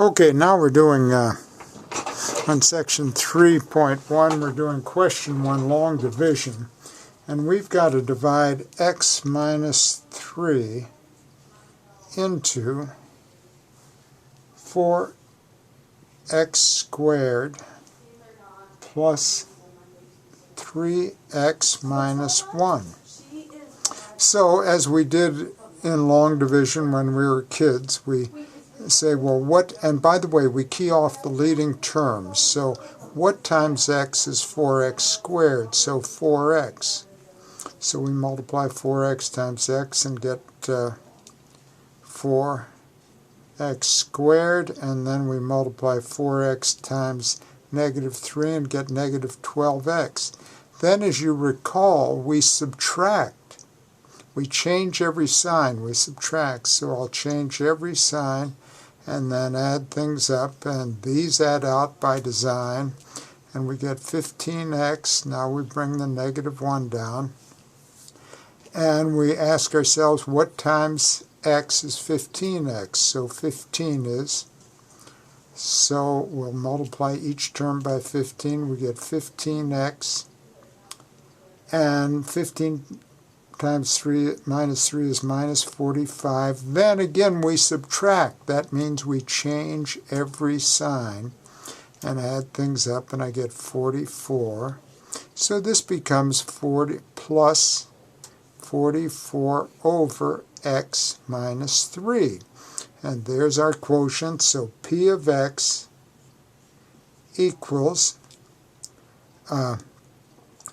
Okay, now we're doing, on section 3.1, we're doing question 1, long division. And we've got to divide x minus 3 into 4x squared plus 3x minus 1. So, as we did in long division when we were kids, we say, well, what, and by the way, we key off the leading terms. So what times x is 4x squared? So 4x. So we multiply 4x times x and get 4x squared, and then we multiply 4x times negative 3 and get negative 12x. Then, as you recall, we subtract. We change every sign. We subtract. So I'll change every sign and then add things up, and these add out by design, and we get 15x. Now we bring the negative 1 down, and we ask ourselves what times x is 15x. So 15 is, so we'll multiply each term by 15. We get 15x, and 15 times 3 minus 3 is minus 45. Then again we subtract. That means we change every sign and add things up, and I get 44. So this becomes 40 plus 44 over x minus 3. And there's our quotient. So P of x equals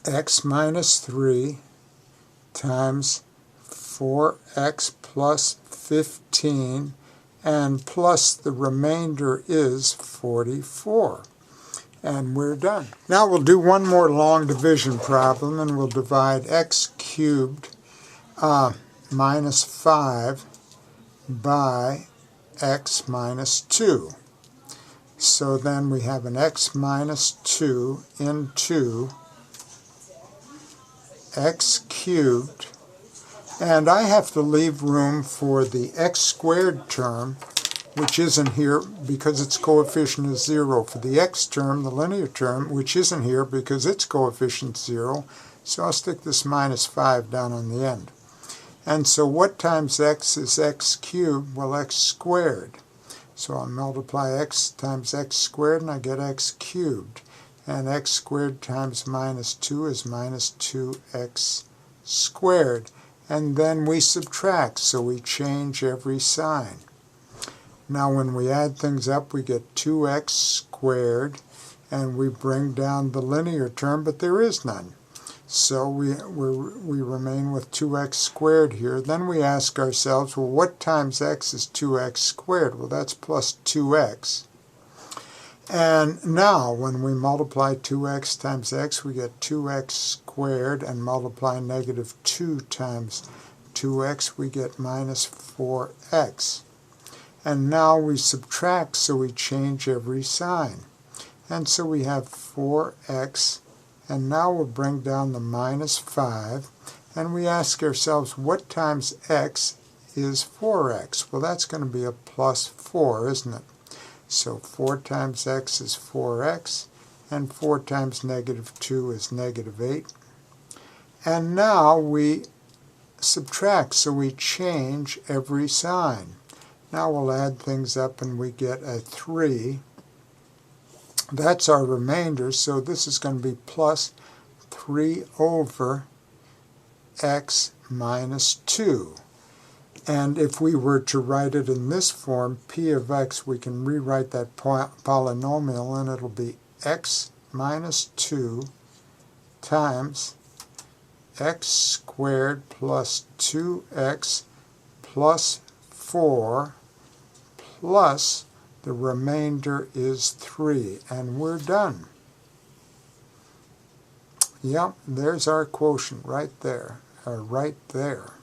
x minus 3 times 4x plus 15, and plus the remainder is 44. And we're done. Now we'll do one more long division problem, and we'll divide x cubed minus 5 by x minus 2. So then we have an x minus 2 into x cubed, and I have to leave room for the x squared term, which isn't here because its coefficient is 0, for the x term, the linear term, which isn't here because its coefficient is 0, so I'll stick this minus 5 down on the end. And so what times x is x cubed? Well, x squared. So I'll multiply x times x squared, and I get x cubed. And x squared times minus 2 is minus 2x squared. And then we subtract, so we change every sign. Now when we add things up, we get 2x squared, and we bring down the linear term, but there is none. So we remain with 2x squared here. Then we ask ourselves, well, what times x is 2x squared? Well, that's plus 2x. And now, when we multiply 2x times x, we get 2x squared, and multiply negative 2 times 2x, we get minus 4x. And now we subtract, so we change every sign. And so we have 4x, and now we'll bring down the minus 5, and we ask ourselves, what times x is 4x? Well, that's going to be a plus 4, isn't it? So 4 times x is 4x, and 4 times negative 2 is negative 8. And now we subtract, so we change every sign. Now we'll add things up, and we get a 3. That's our remainder, so this is going to be plus 3 over x minus 2. And if we were to write it in this form, p of x, we can rewrite that polynomial, and it'll be x minus 2 times x squared plus 2x plus 4 plus the remainder is 3. And we're done. Yep, there's our quotient right there. Right there.